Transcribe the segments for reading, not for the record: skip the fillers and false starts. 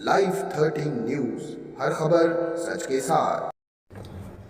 Live 13 news, हर खबर सच के साथ।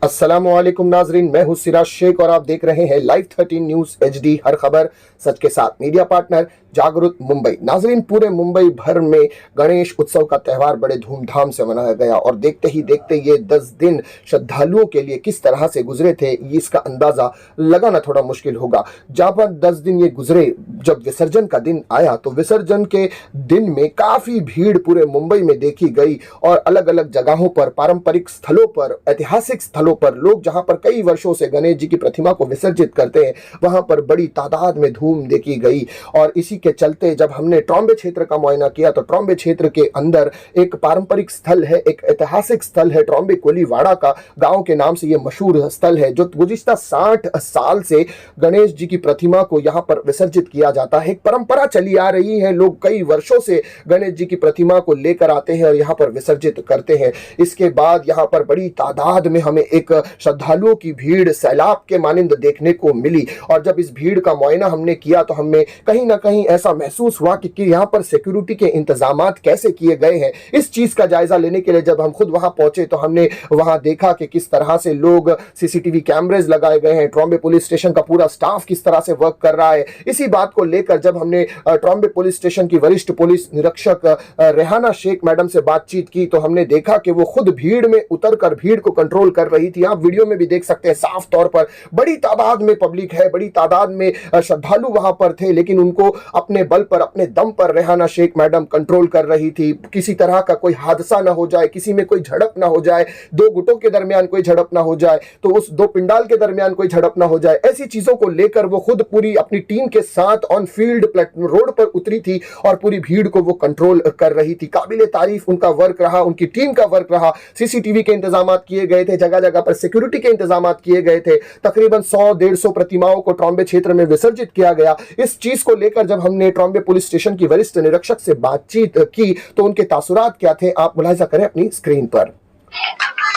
अस्सलामुअलैकुम नाजरीन, मैं हूं सिराज शेख और आप देख रहे हैं लाइव 13 न्यूज HD, हर खबर सच के साथ। मीडिया पार्टनर जागृत मुंबई। नाजरीन, पूरे मुंबई भर में गणेश उत्सव का त्यौहार बड़े धूमधाम से मनाया गया और देखते ही देखते ये 10 दिन श्रद्धालुओं के लिए किस तरह से गुजरे थे, इसका अंदाजा लगाना थोड़ा मुश्किल होगा। जहां पर 10 दिन ये गुजरे, जब विसर्जन का दिन आया तो विसर्जन के दिन में काफी भीड़ पूरे मुंबई में देखी गई और अलग अलग जगहों पर, पारंपरिक स्थलों पर, ऐतिहासिक स्थलों पर लोग जहां पर कई वर्षों से गणेश जी की प्रतिमा को विसर्जित करते हैं, वहां पर बड़ी तादाद में धूम देखी गई। और इसी के चलते जब हमने ट्रॉम्बे क्षेत्र का मुआयना किया तो ट्रॉम्बे क्षेत्र के अंदर एक पारंपरिक स्थल है, एक ऐतिहासिक स्थल है, ट्रॉम्बे कोलीवाड़ा का गांव के नाम से यह मशहूर स्थल है, जो गुज़िश्ता 60 साल से गणेश जी की प्रतिमा को यहां पर विसर्जित किया जाता है। एक परंपरा चली आ रही है, लोग कई वर्षों से गणेश जी की प्रतिमा को लेकर आते हैं और यहां पर विसर्जित करते हैं। इसके बाद यहां पर बड़ी तादाद में हमें एक श्रद्धालुओं की भीड़ सैलाब के मानिंद देखने को मिली और जब इस भीड़ का मुआयना हमने किया तो हमें कहीं ना कहीं ऐसा महसूस हुआ कि यहाँ पर सिक्योरिटी के इंतजामात कैसे किए गए हैं। इस चीज का जायजा लेने के लिए जब हम खुद वहां पहुंचे तो हमने वहां देखा कि किस तरह से लोग, CCTV कैमरेज लगाए गए हैं, ट्रॉम्बे पुलिस स्टेशन का पूरा स्टाफ किस तरह से वर्क कर रहा है। इसी बात को लेकर जब हमने ट्रॉम्बे पुलिस स्टेशन की वरिष्ठ पुलिस निरीक्षक रेहाना शेख मैडम से बातचीत की तो हमने देखा कि वो खुद भीड़ में उतरकर भीड़ को कंट्रोल कर रही थी। आप वीडियो में भी देख सकते हैं, साफ तौर पर बड़ी तादाद में पब्लिक है, बड़ी तादाद में श्रद्धालु वहां पर थे, लेकिन उनको अपने बल पर, अपने दम पर रेहाना शेख मैडम कंट्रोल कर रही थी। किसी तरह का कोई हादसा ना हो जाए, किसी में कोई झड़प ना हो जाए, दो गुटों के दरमियान कोई झड़प ना हो जाए, तो उस दो पिंडाल के दरमियान कोई झड़प ना हो जाए, ऐसी चीजों को लेकर वो खुद पूरी अपनी टीम के साथ ऑन फील्ड रोड पर उतरी थी और पूरी भीड़ को वो कंट्रोल कर रही थी। काबिले तारीफ उनका वर्क रहा, उनकी टीम का वर्क रहा। CCTV के इंतजाम किए गए थे, जगह जगह पर सिक्योरिटी के इंतजाम किए गए थे। तकरीबन 100-150 प्रतिमाओं को ट्रॉम्बे क्षेत्र में विसर्जित किया गया। इस चीज को लेकर जब हमने ट्रॉम्बे पुलिस स्टेशन की वरिष्ठ निरीक्षक से बातचीत की तो उनके तासुरात क्या थे, आप मुलाहिजा करें अपनी स्क्रीन पर।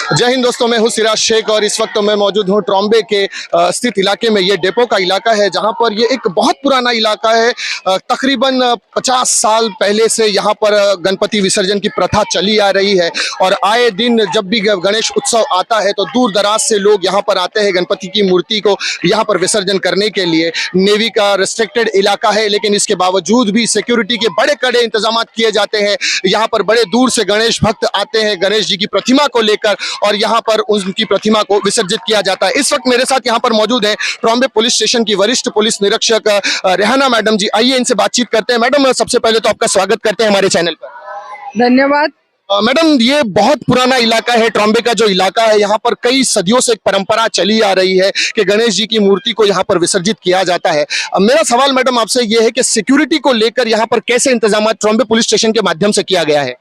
जय हिंद दोस्तों, मैं हूं सिराज शेख और इस वक्त मैं मौजूद हूं ट्रॉम्बे के स्थित इलाके में। ये डेपो का इलाका है जहां पर ये एक बहुत पुराना इलाका है। तकरीबन 50 साल पहले से यहां पर गणपति विसर्जन की प्रथा चली आ रही है और आए दिन जब भी गणेश उत्सव आता है तो दूर दराज से लोग यहां पर आते हैं गणपति की मूर्ति को यहां पर विसर्जन करने के लिए। नेवी का रिस्ट्रिक्टेड इलाका है, लेकिन इसके बावजूद भी सिक्योरिटी के बड़े कड़े इंतजाम किए जाते हैं। यहाँ पर बड़े दूर से गणेश भक्त आते हैं गणेश जी की प्रतिमा को लेकर और यहाँ पर उनकी प्रतिमा को विसर्जित किया जाता है। इस वक्त मेरे साथ यहाँ पर मौजूद है ट्रॉम्बे पुलिस स्टेशन की वरिष्ठ पुलिस निरीक्षक रेहाना मैडम जी। आइए इनसे बातचीत करते हैं। मैडम, सबसे पहले तो आपका स्वागत करते हैं हमारे चैनल पर। धन्यवाद। मैडम, ये बहुत पुराना इलाका है, ट्रॉम्बे का जो इलाका है, यहाँ पर कई सदियों से एक परंपरा चली आ रही है कि गणेश जी की मूर्ति को यहाँ पर विसर्जित किया जाता है। मेरा सवाल मैडम आपसे ये है कि सिक्योरिटी को लेकर यहाँ पर कैसे इंतजाम ट्रॉम्बे पुलिस स्टेशन के माध्यम से किया गया है?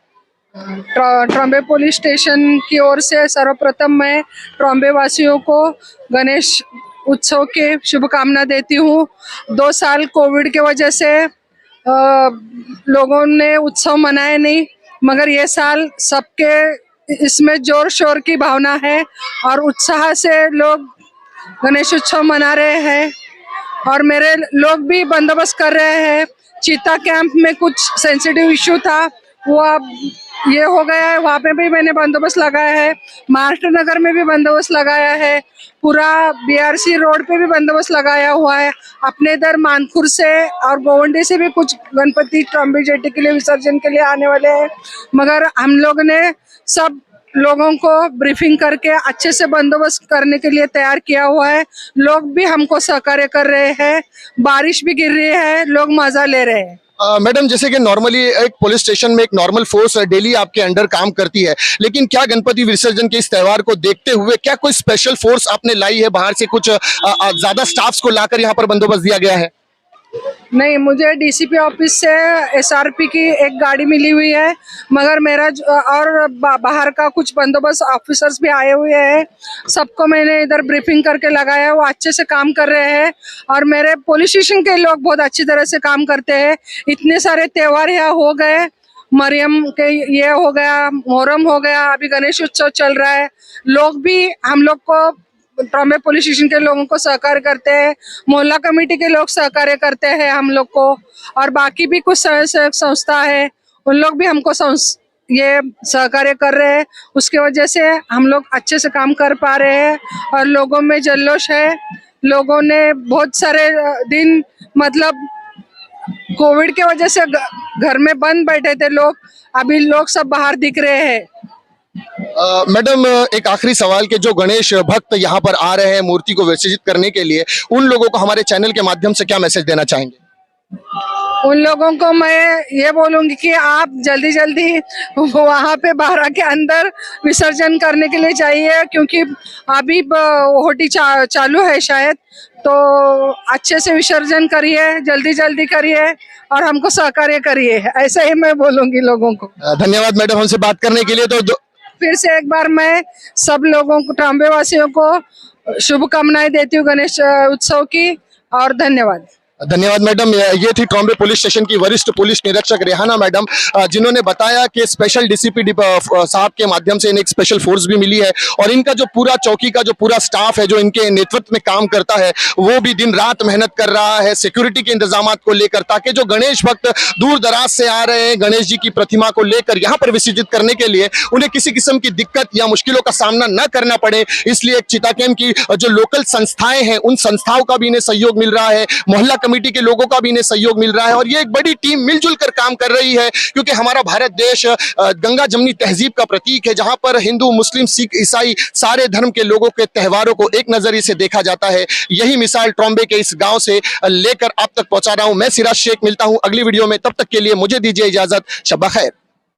ट्रॉम्बे पुलिस स्टेशन की ओर से सर्वप्रथम मैं ट्रॉम्बे वासियों को गणेश उत्सव के शुभकामना देती हूँ। 2 साल कोविड के वजह से लोगों ने उत्सव मनाए नहीं, मगर ये साल सबके इसमें जोर शोर की भावना है और उत्साह से लोग गणेश उत्सव मना रहे हैं और मेरे लोग भी बंदोबस्त कर रहे हैं। चीता कैंप में कुछ सेंसिटिव इशू था, वो अब ये हो गया है, वहाँ पे भी मैंने बंदोबस्त लगाया है। महाराष्ट्र नगर में भी बंदोबस्त लगाया है, पूरा BRC रोड पे भी बंदोबस्त लगाया हुआ है। अपने इधर मानखुर से और गोवंडी से भी कुछ गणपति ट्रॉम्बे जेटी के लिए विसर्जन के लिए आने वाले हैं, मगर हम लोग ने सब लोगों को ब्रीफिंग करके अच्छे से बंदोबस्त करने के लिए तैयार किया हुआ है। लोग भी हमको सहकार्य कर रहे हैं, बारिश भी गिर रही है, लोग मजा ले रहे हैं। मैडम, जैसे कि नॉर्मली एक पुलिस स्टेशन में एक नॉर्मल फोर्स डेली आपके अंडर काम करती है, लेकिन क्या गणपति विसर्जन के इस त्यौहार को देखते हुए क्या कोई स्पेशल फोर्स आपने लाई है बाहर से, कुछ ज्यादा स्टाफ्स को लाकर यहाँ पर बंदोबस्त दिया गया है? नहीं, मुझे DCP ऑफिस से SRP की एक गाड़ी मिली हुई है, मगर मेरा और बाहर का कुछ बंदोबस्त ऑफिसर्स भी आए हुए हैं। सबको मैंने इधर ब्रीफिंग करके लगाया, वो अच्छे से काम कर रहे हैं और मेरे पुलिस स्टेशन के लोग बहुत अच्छी तरह से काम करते हैं। इतने सारे त्यौहार यहाँ हो गए, मरियम के ये हो गया, मोहर्रम हो गया, अभी गणेश उत्सव चल रहा है। लोग भी हम लोग को, ट्रॉम्बे पुलिस स्टेशन के लोगों को सहकार्य करते हैं, मोहल्ला कमेटी के लोग सहकार्य करते हैं हम लोग को, और बाकी भी कुछ संस्था है उन लोग भी हमको ये सहकार्य कर रहे हैं, उसके वजह से हम लोग अच्छे से काम कर पा रहे हैं और लोगों में जल्लोश है। लोगों ने बहुत सारे दिन मतलब कोविड के वजह से घर में बंद बैठे थे लोग, अभी लोग सब बाहर दिख रहे हैं। मैडम, एक आखिरी सवाल के जो गणेश भक्त यहाँ पर आ रहे हैं मूर्ति को विसर्जित करने के लिए, उन लोगों को हमारे चैनल के माध्यम से क्या मैसेज देना चाहेंगे? उन लोगों को मैं ये बोलूंगी कि आप जल्दी जल्दी वहाँ पे बाहर के अंदर विसर्जन करने के लिए चाहिए, क्योंकि अभी होटी चालू है शायद, तो अच्छे से विसर्जन करिए, जल्दी जल्दी करिए और हमको सहकार्य करिए, ऐसा ही मैं बोलूंगी लोगों को। धन्यवाद मैडम हमसे बात करने के लिए। तो फिर से एक बार मैं सब लोगों को, ट्रॉम्बे वासियों को शुभकामनाएं देती हूँ गणेश उत्सव की, और धन्यवाद। धन्यवाद मैडम। ये थी ट्रॉम्बे पुलिस स्टेशन की वरिष्ठ पुलिस निरीक्षक रेहाना मैडम, जिन्होंने बताया कि स्पेशल डीसीपी साहब के माध्यम से इन्हें एक स्पेशल फोर्स भी मिली है और इनका जो पूरा चौकी का जो पूरा स्टाफ है जो इनके नेतृत्व में काम करता है वो भी दिन रात मेहनत कर रहा है सिक्योरिटी के इंतजाम को लेकर, ताकि जो गणेश भक्त दूर दराज से आ रहे हैं गणेश जी की प्रतिमा को लेकर यहाँ पर विसर्जित करने के लिए, उन्हें किसी किस्म की दिक्कत या मुश्किलों का सामना न करना पड़े। इसलिए चिता कैंप की जो लोकल संस्थाएं हैं उन संस्थाओं का भी इन्हें सहयोग मिल रहा है, मोहल्ला कमेटी के लोगों का भी इन्हें सहयोग मिल रहा है और ये एक बड़ी टीम मिलजुल कर काम कर रही है, क्योंकि हमारा भारत देश गंगा जमनी तहजीब का प्रतीक है, जहां पर हिंदू मुस्लिम सिख ईसाई सारे धर्म के लोगों के त्योहारों को एक नजरिए से देखा जाता है। यही मिसाल ट्रॉम्बे के इस गांव से लेकर आप तक पहुंचा रहा हूं। मैं सिराज शेख, मिलता हूं अगली वीडियो में, तब तक के लिए मुझे दीजिए इजाजत। शब्बा खैर।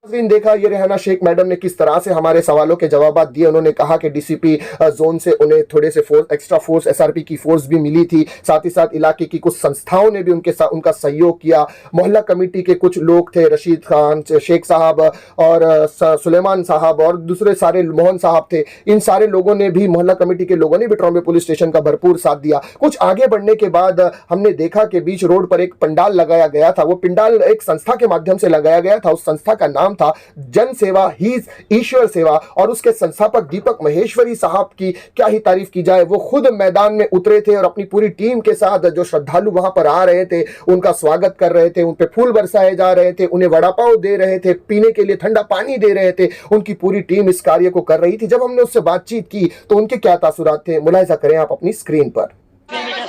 देखा ये रेहाना शेख मैडम ने किस तरह से हमारे सवालों के जवाब दिए। उन्होंने कहा कि डीसीपी जोन से उन्हें थोड़े से फोर्स, एक्स्ट्रा फोर्स, एसआरपी की फोर्स भी मिली थी। साथ ही साथ इलाके की कुछ संस्थाओं ने भी उनके साथ उनका सहयोग किया। मोहल्ला कमेटी के कुछ लोग थे, रशीद खान शेख साहब और सुलेमान साहब और दूसरे सारे मोहन साहब थे। इन सारे लोगों ने भी, मोहल्ला कमेटी के लोगों ने भी ट्रॉम्बे पुलिस स्टेशन का भरपूर साथ दिया। कुछ आगे बढ़ने के बाद हमने देखा कि बीच रोड पर एक पंडाल लगाया गया था। वो पंडाल एक संस्था के माध्यम से लगाया गया था। उस संस्था का नाम था जन सेवा ही ईश्वर सेवा और उसके संस्थापक दीपक महेश्वरी साहब की क्या ही तारीफ की जाए। वो खुद मैदान में उतरे थे और अपनी पूरी टीम के साथ जो श्रद्धालु वहां पर आ रहे थे उनका स्वागत कर रहे थे, उन पे फूल बरसाए जा रहे थे, उन्हें वड़ा पाव दे रहे थे, पीने के लिए ठंडा पानी दे रहे थे। उनकी पूरी टीम इस कार्य को कर रही थी। जब हमने उससे बातचीत की तो उनके क्या तासुरात थे, मुलाहिजा करें आप अपनी स्क्रीन पर।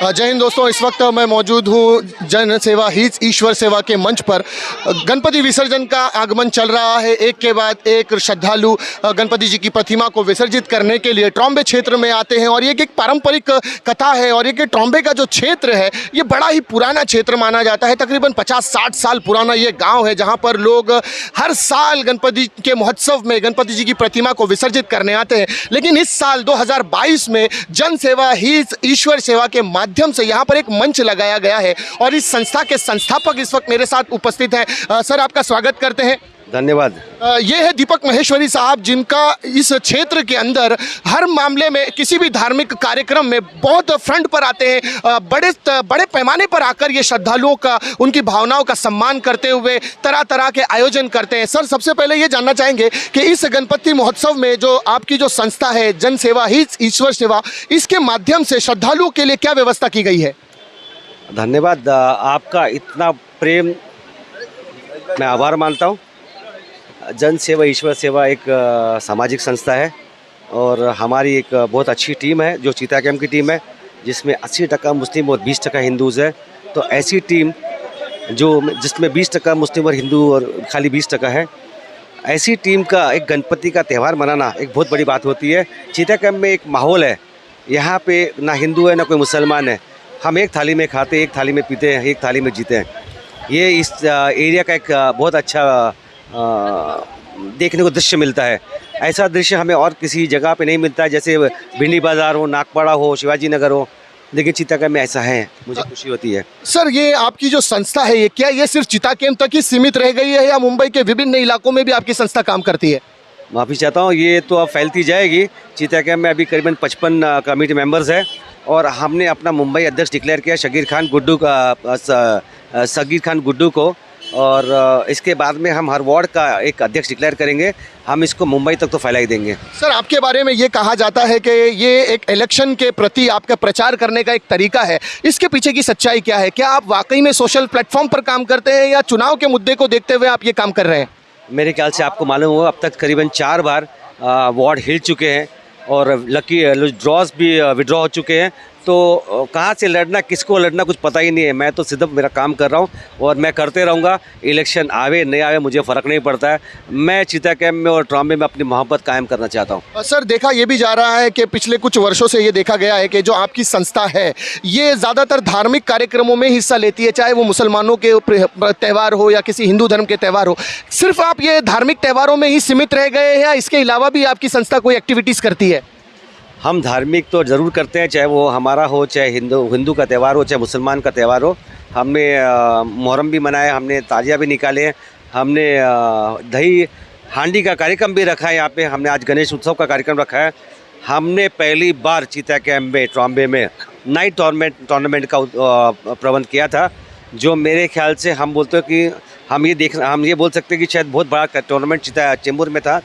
जय हिंद दोस्तों, इस वक्त मैं मौजूद हूँ जन सेवा ही ईश्वर सेवा के मंच पर। गणपति विसर्जन का आगमन चल रहा है। एक के बाद एक श्रद्धालु गणपति जी की प्रतिमा को विसर्जित करने के लिए ट्रॉम्बे क्षेत्र में आते हैं और ये एक पारंपरिक कथा है। और ये कि ट्रॉम्बे का जो क्षेत्र है ये बड़ा ही पुराना क्षेत्र माना जाता है। तकरीबन 50-60 साल पुराना ये गाँव है, जहाँ पर लोग हर साल गणपति के महोत्सव में गणपति जी की प्रतिमा को विसर्जित करने आते हैं। लेकिन इस साल 2022 में जन सेवा ही ईश्वर सेवा के माध्यम से यहाँ पर एक मंच लगाया गया है और इस संस्था के संस्थापक इस वक्त मेरे साथ उपस्थित हैं। सर, आपका स्वागत करते हैं। धन्यवाद। ये है दीपक महेश्वरी साहब, जिनका इस क्षेत्र के अंदर हर मामले में, किसी भी धार्मिक कार्यक्रम में बहुत फ्रंट पर आते हैं। बड़े पैमाने पर आकर ये श्रद्धालुओं का, उनकी भावनाओं का सम्मान करते हुए तरह तरह के आयोजन करते हैं। सर, सबसे पहले ये जानना चाहेंगे कि इस गणपति महोत्सव में जो आपकी जो संस्था है जन सेवा ही ईश्वर सेवा, इसके माध्यम से श्रद्धालुओं के लिए क्या व्यवस्था की गई है? धन्यवाद, आपका इतना प्रेम, मैं आभार मानता हूँ। जन सेवा ईश्वर सेवा एक सामाजिक संस्था है और हमारी एक बहुत अच्छी टीम है जो चीता कैंप की टीम है, जिसमें 80% मुस्लिम और 20% हिंदूज़ है। तो ऐसी टीम जिसमें 20% मुस्लिम और हिंदू और खाली 20% है, ऐसी टीम का एक गणपति का त्यौहार मनाना एक बहुत बड़ी बात होती है। चीता कैंप में एक माहौल है, यहाँ पे ना हिंदू है ना कोई मुसलमान है। हम एक थाली में खाते हैं, एक थाली में पीते हैं, एक थाली में जीते हैं। ये इस एरिया का एक बहुत अच्छा देखने को दृश्य मिलता है। ऐसा दृश्य हमें और किसी जगह पे नहीं मिलता है, जैसे भिंडी बाज़ार हो, नागपाड़ा हो, शिवाजी नगर हो, लेकिन चीता कैंप में ऐसा है, मुझे खुशी होती है। सर, ये आपकी जो संस्था है ये क्या ये सिर्फ चीता कैंप तक ही सीमित रह गई है या मुंबई के विभिन्न इलाकों में भी आपकी संस्था काम करती है? माफ़ी चाहता हूँ, ये तो अब फैलती जाएगी। चीता कैंप में अभी करीबन 55 कमेटी मेंबर्स हैं और हमने अपना मुंबई अध्यक्ष डिक्लेयर किया सगीर खान गुड्डू को, और इसके बाद में हम हर वार्ड का एक अध्यक्ष डिक्लेयर करेंगे। हम इसको मुंबई तक तो फैला ही देंगे। सर, आपके बारे में ये कहा जाता है कि ये एक इलेक्शन के प्रति आपका प्रचार करने का एक तरीका है, इसके पीछे की सच्चाई क्या है? क्या आप वाकई में सोशल प्लेटफॉर्म पर काम करते हैं या चुनाव के मुद्दे को देखते हुए आप ये काम कर रहे हैं? मेरे ख्याल से आपको मालूम होगा अब तक करीबन 4 बार वार्ड हिल चुके हैं और लकी ड्रॉज भी विड्रॉ हो चुके हैं। तो कहाँ से लड़ना, किसको लड़ना, कुछ पता ही नहीं है। मैं तो सिर्फ मेरा काम कर रहा हूँ और मैं करते रहूँगा। इलेक्शन आवे नहीं आवे मुझे फ़र्क नहीं पड़ता है। मैं चीता कैंप में और ट्रॉम्बे में अपनी मोहब्बत कायम करना चाहता हूँ। सर, देखा ये भी जा रहा है कि पिछले कुछ वर्षों से ये देखा गया है कि जो आपकी संस्था है ये ज़्यादातर धार्मिक कार्यक्रमों में हिस्सा लेती है, चाहे वो मुसलमानों के त्यौहार हो या किसी हिंदू धर्म के त्यौहार हो। सिर्फ आप ये धार्मिक त्यौहारों में ही सीमित रह गए हैं या इसके अलावा भी आपकी संस्था कोई एक्टिविटीज़ करती है? हम धार्मिक तो ज़रूर करते हैं, चाहे वो हमारा हो, चाहे हिंदू का त्यौहार हो, चाहे मुसलमान का त्यौहार हो। हमने मुहर्रम भी मनाया, हमने ताजिया भी निकाले, हमने दही हांडी का कार्यक्रम भी रखा है यहाँ पे। हमने आज गणेश उत्सव का कार्यक्रम रखा है। हमने पहली बार चीता कैंप में ट्रॉम्बे में नाइट टूर्नामेंट का प्रबंध किया था, जो मेरे ख्याल से हम बोलते हैं कि हम ये बोल सकते हैं कि शायद बहुत बड़ा टूर्नामेंट चीता चेंबूर में था।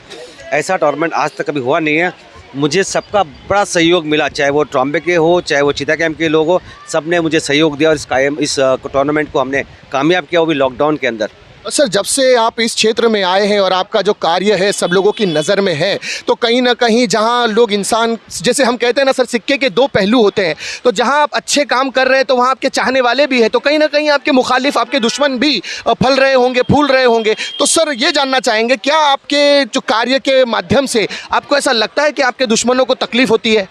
ऐसा टूर्नामेंट आज तक कभी हुआ नहीं है। मुझे सबका बड़ा सहयोग मिला, चाहे वो ट्रॉम्बे के हो, चाहे वो चीता कैंप के लोग हो, सब ने मुझे सहयोग दिया और इस टूर्नामेंट को हमने कामयाब किया, वो भी लॉकडाउन के अंदर। सर, जब से आप इस क्षेत्र में आए हैं और आपका जो कार्य है सब लोगों की नज़र में है, तो कहीं ना कहीं जहां लोग इंसान, जैसे हम कहते हैं ना सर, सिक्के के 2 पहलू होते हैं, तो जहां आप अच्छे काम कर रहे हैं तो वहां आपके चाहने वाले भी हैं, तो कहीं ना कहीं आपके मुखालिफ, आपके दुश्मन भी फल रहे होंगे, फूल रहे होंगे। तो सर, ये जानना चाहेंगे, क्या आपके जो कार्य के माध्यम से आपको ऐसा लगता है कि आपके दुश्मनों को तकलीफ़ होती है?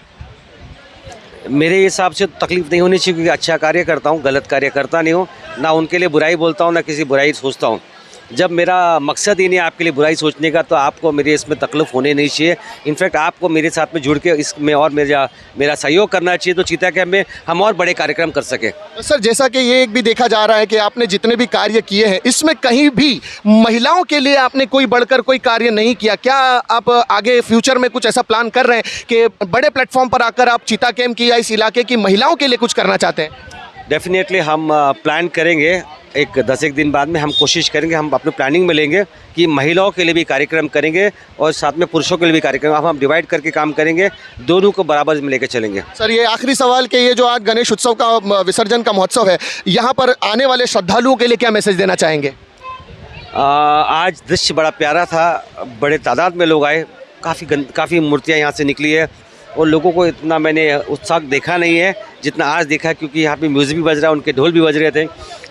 मेरे हिसाब से तो तकलीफ़ नहीं होनी चाहिए, क्योंकि अच्छा कार्य करता हूँ, गलत कार्य करता नहीं हूँ। ना उनके लिए बुराई बोलता हूँ, ना किसी बुराई सोचता हूँ। जब मेरा मकसद ही नहीं है आपके लिए बुराई सोचने का, तो आपको मेरे इसमें तकलीफ़ होने नहीं चाहिए। इनफैक्ट आपको मेरे साथ में जुड़ के इसमें और मेरा सहयोग करना चाहिए, तो चीता कैंप में हम और बड़े कार्यक्रम कर सकें। सर, जैसा कि ये एक भी देखा जा रहा है कि आपने जितने भी कार्य किए हैं, इसमें कहीं भी महिलाओं के लिए आपने कोई बढ़कर कोई कार्य नहीं किया। क्या आप आगे फ्यूचर में कुछ ऐसा प्लान कर रहे हैं कि बड़े प्लेटफॉर्म पर आकर आप चीता कैंप की या इस इलाके की महिलाओं के लिए कुछ करना चाहते हैं? डेफिनेटली हम प्लान करेंगे। 10-1 दिन बाद में हम कोशिश करेंगे, हम अपने प्लानिंग में लेंगे कि महिलाओं के लिए भी कार्यक्रम करेंगे और साथ में पुरुषों के लिए भी कार्यक्रम। हम डिवाइड करके काम करेंगे, दोनों को बराबर में लेकर चलेंगे। सर, ये आखिरी सवाल कि ये जो आज गणेश उत्सव का विसर्जन का महोत्सव है, यहाँ पर आने वाले श्रद्धालुओं के लिए क्या मैसेज देना चाहेंगे? आज दृश्य बड़ा प्यारा था, बड़े तादाद में लोग आए, काफ़ी मूर्तियाँ यहाँ से निकली है और लोगों को इतना मैंने उत्साह देखा नहीं है जितना आज देखा, क्योंकि यहाँ पे म्यूज़िक भी बज रहा है, उनके ढोल भी बज रहे थे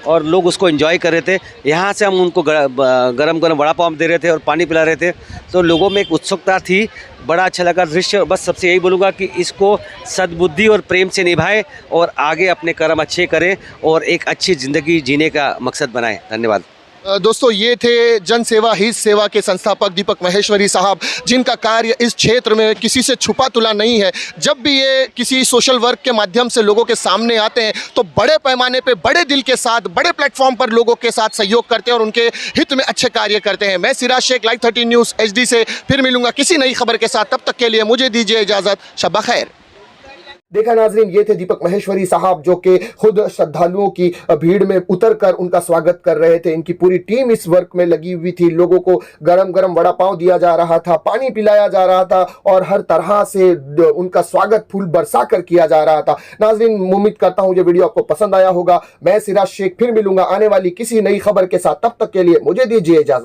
और लोग उसको एंजॉय कर रहे थे। यहाँ से हम उनको गरम वड़ा पाव दे रहे थे और पानी पिला रहे थे, तो लोगों में एक उत्सुकता थी। बड़ा अच्छा लगा दृश्य। बस सबसे यही बोलूँगा कि इसको सद्बुद्धि और प्रेम से निभाएं और आगे अपने कर्म अच्छे करें और एक अच्छी ज़िंदगी जीने का मकसद बनाएं। धन्यवाद। दोस्तों, ये थे जन सेवा ही सेवा के संस्थापक दीपक महेश्वरी साहब, जिनका कार्य इस क्षेत्र में किसी से छुपा तुला नहीं है। जब भी ये किसी सोशल वर्क के माध्यम से लोगों के सामने आते हैं तो बड़े पैमाने पे, बड़े दिल के साथ, बड़े प्लेटफॉर्म पर लोगों के साथ सहयोग करते हैं और उनके हित में अच्छे कार्य करते हैं। मैं Siraj Shaikh, live 13 news HD से फिर मिलूंगा किसी नई खबर के साथ। तब तक के लिए मुझे दीजिए इजाज़त। शब खैर। देखा नाजरीन, ये थे दीपक महेश्वरी साहब जो कि खुद श्रद्धालुओं की भीड़ में उतरकर उनका स्वागत कर रहे थे। इनकी पूरी टीम इस वर्क में लगी हुई थी। लोगों को गरम गरम वड़ा पाव दिया जा रहा था, पानी पिलाया जा रहा था और हर तरह से उनका स्वागत फूल बरसा कर किया जा रहा था। नाजरीन, उम्मीद करता हूं ये वीडियो आपको पसंद आया होगा। मैं सिराज शेख फिर मिलूंगा आने वाली किसी नई खबर के साथ। तब तक के लिए मुझे दीजिए इजाजत।